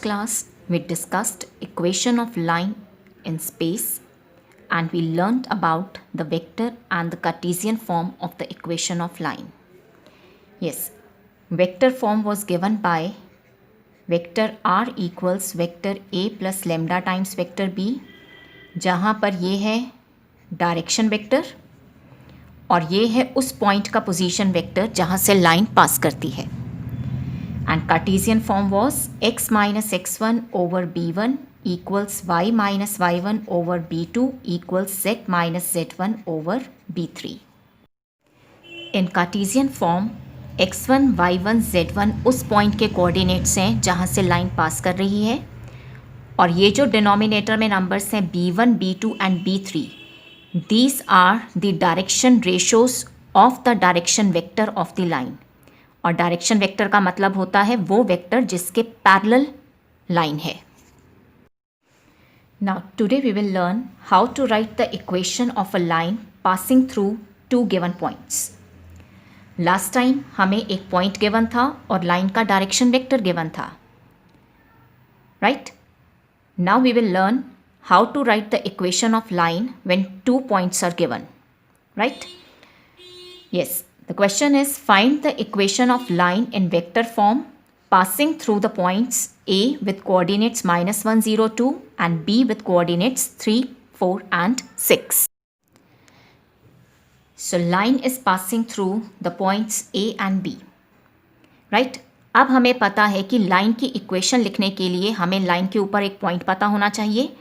class, we discussed equation of line in space and we learnt about the vector and the Cartesian form of the equation of line. Yes, vector form was given by vector r equals vector a plus lambda times vector b, जहाँ पर ये है direction vector और ये है उस point का position vector जहाँ से लाइन पास करती है. And Cartesian form was x minus x1 over b1 equals y minus y1 over b2 equals z minus z1 over b3. In Cartesian form, x1, y1, z1 उस point के coordinates हैं जहाँ से line पास कर रही है और ये जो डिनोमिनेटर में नंबर्स हैं b1, b2 and b3, these are the direction ratios of the direction vector of the line. और डायरेक्शन वेक्टर का मतलब होता है वो वेक्टर जिसके पैरेलल लाइन है. Now today we will learn how to write the equation of a line passing through two given points. Last time हमें एक पॉइंट गिवन था और लाइन का डायरेक्शन वेक्टर गिवन था, right. Now we will learn how to write the equation of line when two points are given, right. Yes. The question is, find the equation of line in vector form passing through the points A with coordinates -1, 0, 2 and B with coordinates 3, 4 and 6. So line is passing through the points A and B. Right? अब हमें पता है कि line की equation लिखने के लिए हमें लाइन के ऊपर एक पॉइंट पता होना चाहिए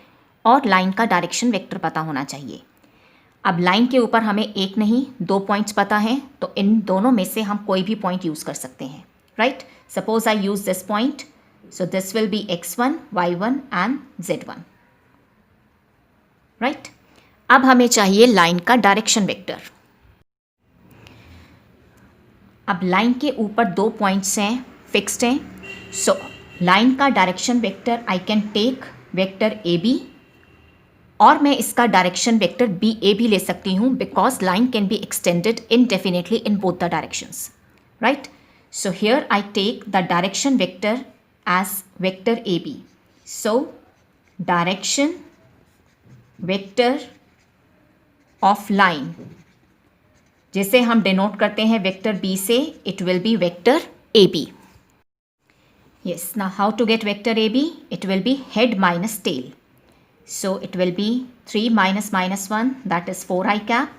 और लाइन का डायरेक्शन वेक्टर पता होना चाहिए. अब लाइन के ऊपर हमें एक नहीं दो पॉइंट्स पता हैं, तो इन दोनों में से हम कोई भी पॉइंट यूज़ कर सकते हैं, right. Suppose I use this point, so this will be x1, y1 and z1, right. अब हमें चाहिए लाइन का डायरेक्शन वेक्टर. अब लाइन के ऊपर दो पॉइंट्स हैं, फिक्स्ड हैं, सो लाइन का direction vector I can take vector A B और मैं इसका डायरेक्शन वेक्टर बी ए भी ले सकती हूँ because line can be extended indefinitely in both the directions, right. So here I take the direction vector as vector A B. So direction vector of line जिसे हम denote करते हैं vector B से, it will be vector A B. Yes. Now how to get vector A B? It will be head minus tail. So it will be 3 minus minus 1, that is 4i cap,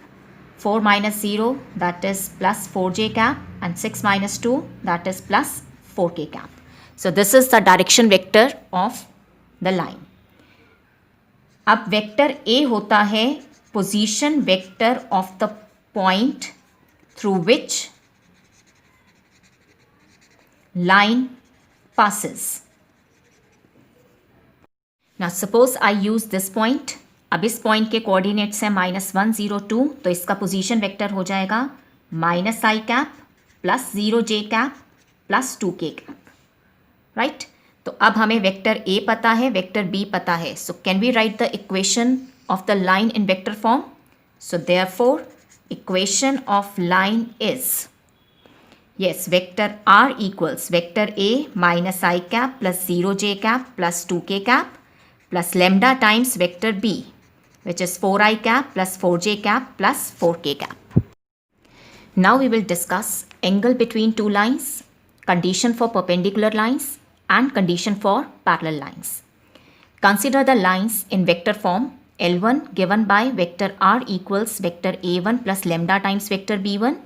4 minus 0, that is plus 4j cap, and 6 minus 2, that is plus 4k cap. So this is the direction vector of the line. अब vector A होता है position vector of the point through which line passes. Now suppose I use this point. अब इस point के coordinates हैं -1, 0, 2, तो इसका position vector हो जाएगा -i cap plus 0j cap plus 2k cap, right. तो अब हमें वेक्टर A पता है, वेक्टर B पता है. So can we write the equation of the line in vector form? So therefore equation of line is, yes, vector R equals vector A -i cap plus 0j cap plus 2k cap plus lambda times vector B, which is 4i cap plus 4j cap plus 4k cap. Now we will discuss angle between two lines, condition for perpendicular lines and condition for parallel lines. Consider the lines in vector form. L1 given by vector R equals vector A1 plus lambda times vector B1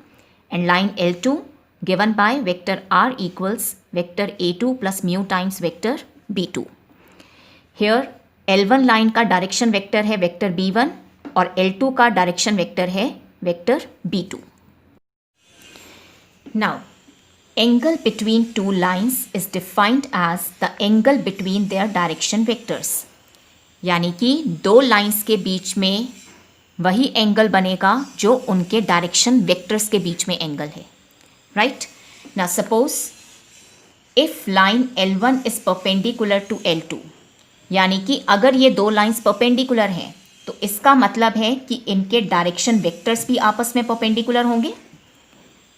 and line L2 given by vector R equals vector A2 plus mu times vector B2. Here L1 line का direction vector है vector B1 और L2 का direction vector है vector B2. Now, angle between two lines is defined as the angle between their direction vectors. यानी कि दो lines के बीच में वही एंगल बनेगा जो उनके डायरेक्शन वेक्टर्स के बीच में एंगल है, right. Now suppose if line L1 is perpendicular to L2, यानी कि अगर ये दो लाइंस परपेंडिकुलर हैं तो इसका मतलब है कि इनके डायरेक्शन वेक्टर्स भी आपस में परपेंडिकुलर होंगे,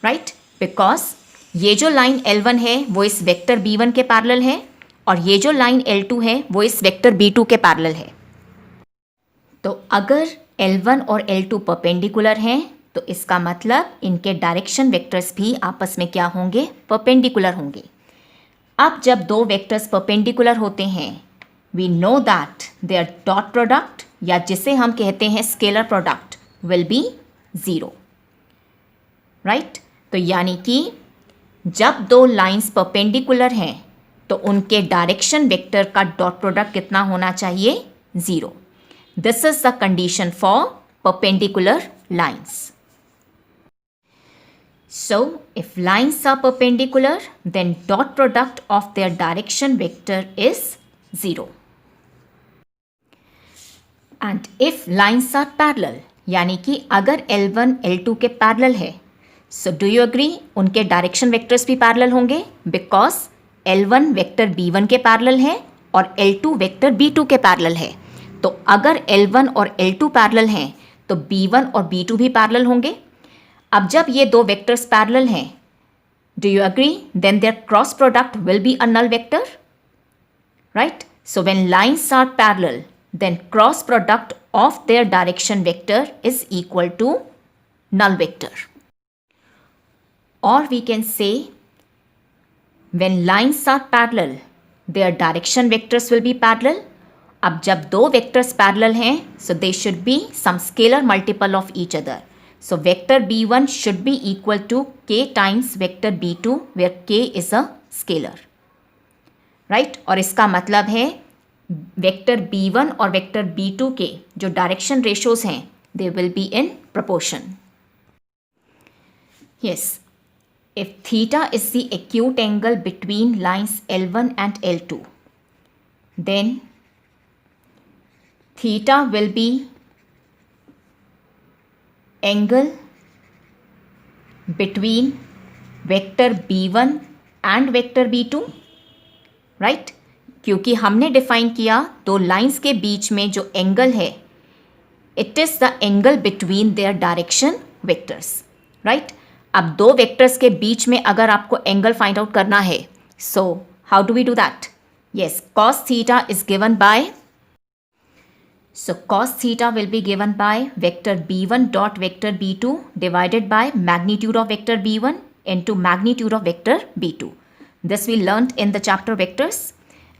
राइट. बिकॉज ये जो लाइन L1 है वो इस वेक्टर B1 के पैरेलल है और ये जो लाइन L2 है वो इस वेक्टर B2 के पैरेलल है। तो अगर L1 और L2 परपेंडिकुलर हैं तो इसका मतलब इनके डायरेक्शन वेक्टर्स भी आपस में क्या होंगे, परपेंडिकुलर होंगे। अब जब दो वेक्टर्स परपेंडिकुलर होते हैं we know that their dot product या जिसे हम कहते हैं scalar product will be zero, right. तो यानी कि जब दो लाइंस परपेंडिकुलर हैं तो उनके डायरेक्शन वेक्टर का डॉट प्रोडक्ट कितना होना चाहिए, zero. This is the condition for perpendicular lines. So, if lines are perpendicular, then dot product of their direction vector is 0. And if lines are parallel, यानी कि अगर L1 L2 के parallel है, so do you agree उनके direction vectors भी parallel होंगे because L1 vector B1 के parallel है और L2 vector B2 के parallel है। तो अगर L1 और L2 parallel हैं तो B1 और B2 भी parallel होंगे। अब जब ये दो वेक्टर्स पैरेलल हैं, do you agree, then their cross product will be a null vector, right. So when lines are parallel then cross product of their direction vector is equal to null vector. और we can say when lines are parallel their direction vectors will be parallel. अब जब दो vectors parallel हैं so they should be some scalar multiple of each other. So vector B1 should be equal to k times vector B2 where k is a scalar, right? और इसका मतलब है vector B1 और vector B2 के जो direction ratios हैं they will be in proportion. Yes, if theta is the acute angle between lines L1 and L2, then theta will be angle between vector B1 and vector B2, right? क्योंकि हमने define किया दो lines के बीच में जो angle है it is the angle between their direction vectors, right. अब दो वेक्टर्स के बीच में अगर आपको एंगल फाइंड आउट करना है so how do we do that, yes, cos theta is given by, so cos theta will be given by vector B1 dot vector B2 divided by magnitude of vector B1 into magnitude of vector B2. This we learnt in the chapter vectors,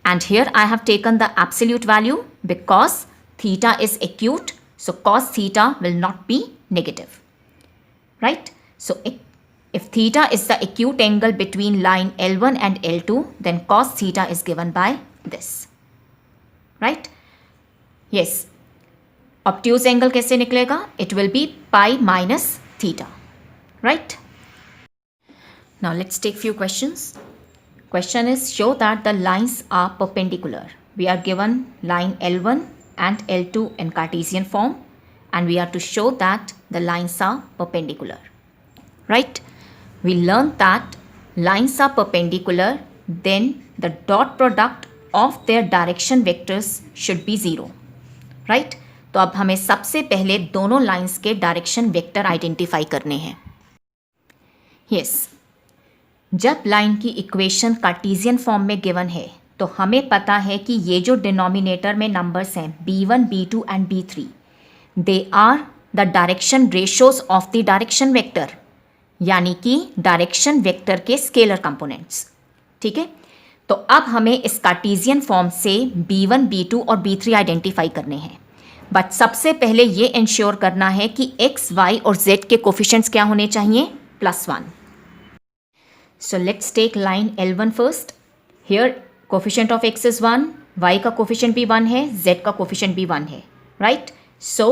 and here I have taken the absolute value because theta is acute, so cos theta will not be negative, right? So if theta is the acute angle between line L1 and L2 then cos theta is given by this, right? Yes, obtuse angle कैसे निकलेगा, it will be pi minus theta, right. Now let's take few questions. Question is show that the lines are perpendicular. We are given line L1 and L2 in Cartesian form and we are to show that the lines are perpendicular, right? We learned that lines are perpendicular, then the dot product of their direction vectors should be 0, right? तो अब हमें सबसे पहले दोनों lines के direction vector identify करने हैं. Yes, जब लाइन की इक्वेशन कार्टेशियन फॉर्म में गिवन है तो हमें पता है कि ये जो डिनोमिनेटर में नंबर्स हैं b1, b2 and b3 they are the direction ratios of the direction vector, यानी कि डायरेक्शन वेक्टर के स्केलर कंपोनेंट्स. ठीक है, तो अब हमें इस कार्टेशियन फॉर्म से b1, b2 और b3 आइडेंटिफाई करने हैं. बट सबसे पहले ये इंश्योर करना है कि x, y और z के कोफिशिएंट्स क्या होने चाहिए, +1. So let's take line L1 first. Here coefficient of x is 1, y का कोफिशिएंट भी 1 है, z का कोफिशिएंट भी 1 है, right? So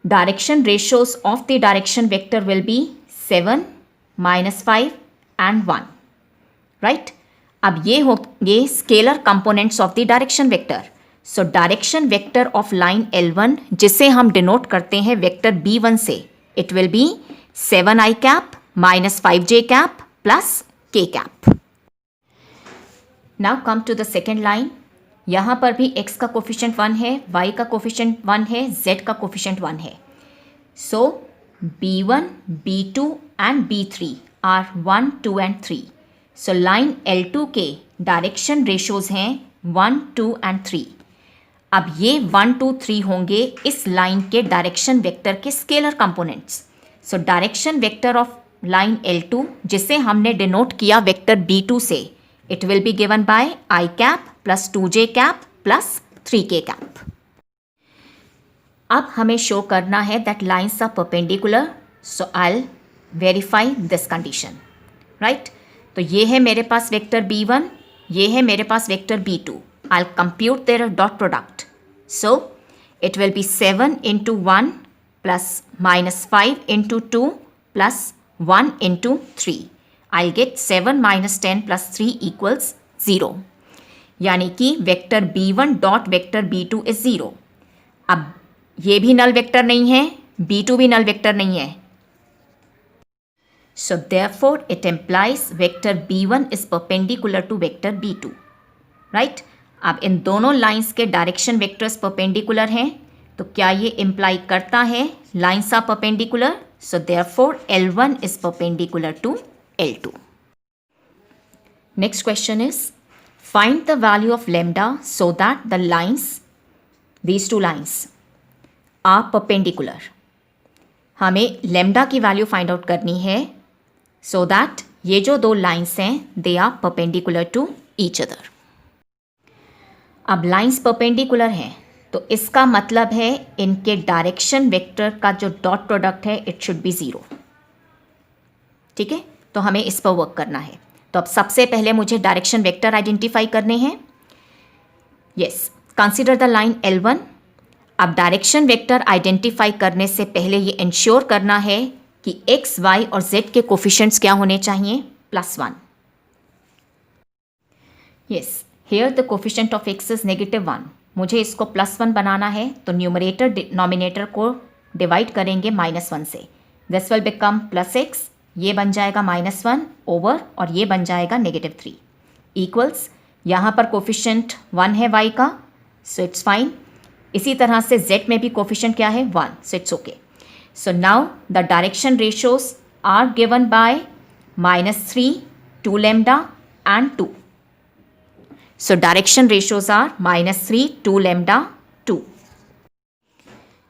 direction ratios of the direction vector will be 7, -5 and 1, right? अब ये होंगे scalar components of the direction vector. So direction vector of line L1 जिसे हम डिनोट करते हैं वेक्टर B1 से, it will be 7i cap -5j cap plus k cap. Now come to the second line. यहाँ पर भी x का coefficient 1 है, y का कोफिशिएंट 1 है, z का कोफिशिएंट 1 है. So B1, B2 and B3 are 1, 2 and 3. So line L2 के डायरेक्शन रेशोज हैं 1, 2 एंड 3। अब ये 1, 2, 3 होंगे इस लाइन के डायरेक्शन वेक्टर के scalar components. So direction vector of line L2 जिसे हमने डिनोट किया वेक्टर B2 से, it will be given by I cap plus 2j cap plus 3k cap. अब हमें शो करना है that lines are perpendicular, so I verify this condition, right. तो ये है मेरे पास वेक्टर B1, ये है मेरे पास vector B2। I compute their dot product, so it will be 7 into 1 plus -5 into 2 plus 1 into 3। I get 7 - 10 plus 3 equals 0, यानी कि vector B1 dot vector B2 is 0। अब ये भी नल वेक्टर नहीं है, B2 भी नल वेक्टर नहीं है, so therefore it implies vector B1 is perpendicular to vector B2, right। अब इन दोनों लाइंस के डायरेक्शन वेक्टर्स परपेंडिकुलर हैं, तो क्या ये इम्प्लाई करता है lines are perpendicular, so therefore L1 is perpendicular to L2। Next question is find the value of lambda so that the lines, these two lines are perpendicular। हमें lambda की value find out करनी है so that ये जो दो lines हैं they are perpendicular to each other. अब lines perpendicular हैं तो इसका मतलब है इनके डायरेक्शन वेक्टर का जो डॉट प्रोडक्ट है इट शुड बी 0, ठीक है। तो हमें इस पर वर्क करना है। तो अब सबसे पहले मुझे डायरेक्शन वेक्टर आइडेंटिफाई करने हैं। Yes, consider the line L1। अब डायरेक्शन वेक्टर आइडेंटिफाई करने से पहले ये इंश्योर करना है कि x, y और z के कोफिशिएंट्स क्या होने चाहिए, +1। Yes, here the coefficient of x is -1। मुझे इसको +1 बनाना है, तो न्यूमरेटर डिनोमिनेटर को डिवाइड करेंगे -1 से। दिस विल बिकम +x, ये बन जाएगा -1 ओवर और ये बन जाएगा -3 इक्वल्स, यहाँ पर कोफिशिएंट 1 है y का, सो इट्स फाइन। इसी तरह से z में भी कोफिशिएंट क्या है, 1, so it's okay. So now the direction ratios are given by -3, 2 lambda and 2। So direction ratios are -3, 2 lambda 2।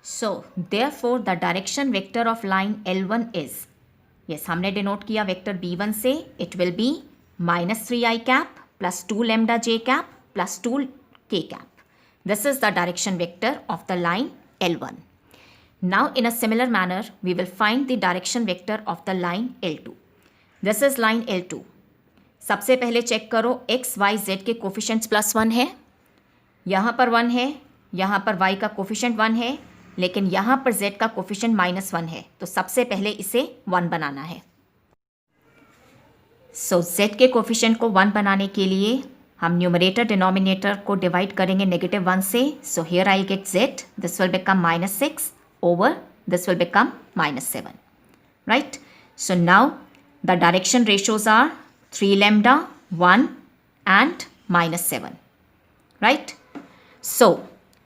So therefore the direction vector of line L1 is, yes हमने denote किया vector B1 से, it will be -3i cap plus 2 lambda j cap plus 2k cap. This is the direction vector of the line L1. Now in a similar manner we will find the direction vector of the line L2. This is line L2. सबसे पहले check करो x, y, z के coefficients +1 है, यहाँ पर 1 है, यहाँ पर y का कोफिशिएंट 1 है, लेकिन यहाँ पर z का कोफिशिएंट -1 है। तो सबसे पहले इसे 1 बनाना है। सो z के कोफिशिएंट को 1 बनाने के लिए हम न्यूमरेटर डिनोमिनेटर को डिवाइड करेंगे -1 से। So here I get z, this will become -6 over this will become -7, right. So now the direction ratios are 3 lambda 1 and -7, right. So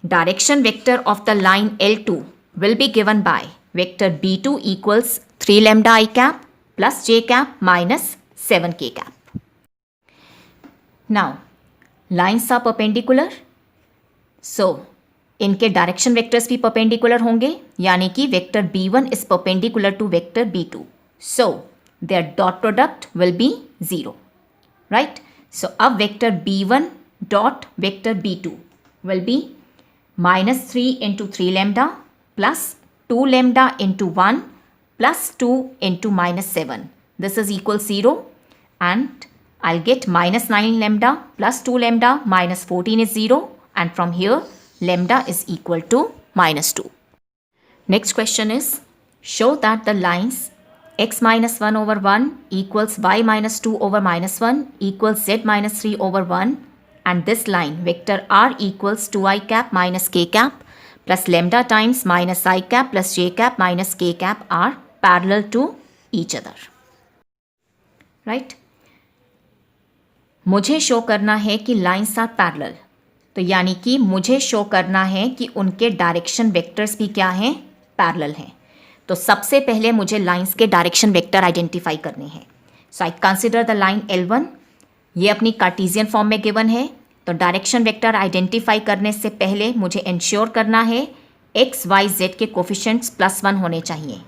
direction vector of the line L2 will be given by vector B2 equals 3 lambda I cap plus j cap minus 7k cap. Now, lines are perpendicular, so इनके direction vectors भी perpendicular होंगे, यानी कि vector B1 is perpendicular to vector B2, so their dot product will be 0, right? So अब vector B1 dot vector B2 will be -3 into 3 lambda plus 2 lambda into 1 plus 2 into -7. This is equal 0 and I'll get -9 lambda plus 2 lambda minus 14 is 0, and from here lambda is equal to -2. Next question is show that the lines x minus 1 over 1 equals y minus 2 over -1 equals z minus 3 over 1, and this line vector r equals 2i cap minus k cap plus lambda times minus I cap plus j cap minus k cap are parallel to each other, right? मुझे show करना है कि lines are parallel, तो यानी कि मुझे show करना है कि उनके डायरेक्शन वेक्टर्स भी क्या हैं, पैरेलल हैं। तो सबसे पहले मुझे लाइंस के डायरेक्शन वेक्टर आइडेंटिफाई करने हैं। So I consider the line L1। ये अपनी कार्टेशियन फॉर्म में गिवन है, तो डायरेक्शन वेक्टर आइडेंटिफाई करने से पहले मुझे इंश्योर करना है एक्स वाई जेड के कोफिशिएंट्स +1 होने चाहिए।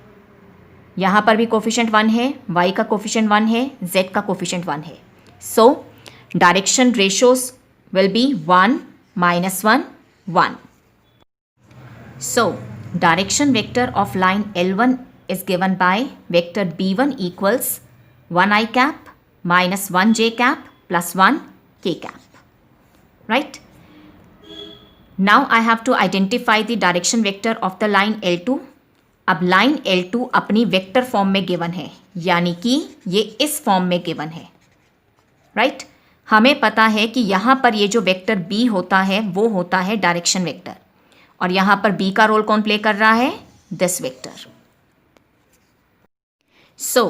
यहाँ पर भी कोफिशिएंट 1 है, y का कोफिशिएंट 1 है, z का कोफिशिएंट 1 है। सो direction ratios will be 1 -1 1। So direction vector of line L1 is given by vector b1 equals 1 I cap minus 1 j cap plus 1 k cap, right? Now I have to identify the direction vector of the line L2. अब line L2 अपनी vector form में given है, यानी कि ये इस form में given है, राइट? हमें पता है कि यहाँ पर ये जो वेक्टर B होता है वो होता है डायरेक्शन वेक्टर, और यहाँ पर B का रोल कौन प्ले कर रहा है? This vector. So,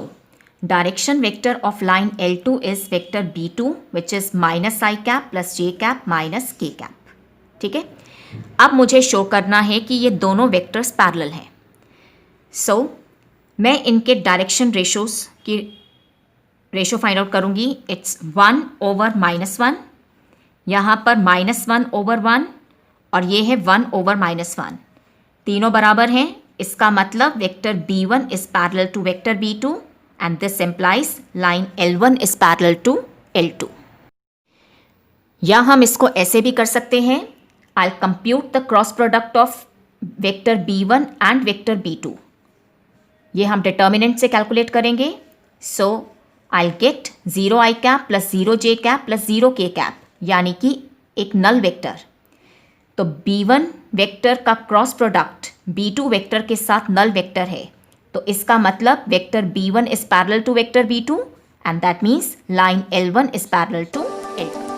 direction vector of line L2 is vector B2 which is minus I cap plus j cap minus k cap, ठीक है? अब मुझे शो करना है कि ये दोनों वेक्टर्स पैरेलल हैं। So, मैं इनके डायरेक्शन रेशोज की रेशो फाइंड आउट करूँगी। इट्स 1 over -1, यहाँ पर -1 over 1 और ये है 1 over -1, तीनों बराबर हैं। इसका मतलब vector B1 is parallel to vector B2 and this implies line L1 is parallel to L2। या हम इसको ऐसे भी कर सकते हैं, I'll compute the cross product of vector B1 and vector B2। ये हम डिटर्मिनेंट से कैलकुलेट करेंगे। सो I'll get 0 I cap plus 0 j cap plus 0 k cap, यानी कि एक नल वेक्टर। तो B1 वेक्टर का क्रॉस प्रोडक्ट B2 वेक्टर के साथ नल वेक्टर है, तो इसका मतलब vector B1 is parallel to vector B2 and that means line L1 is parallel to L2।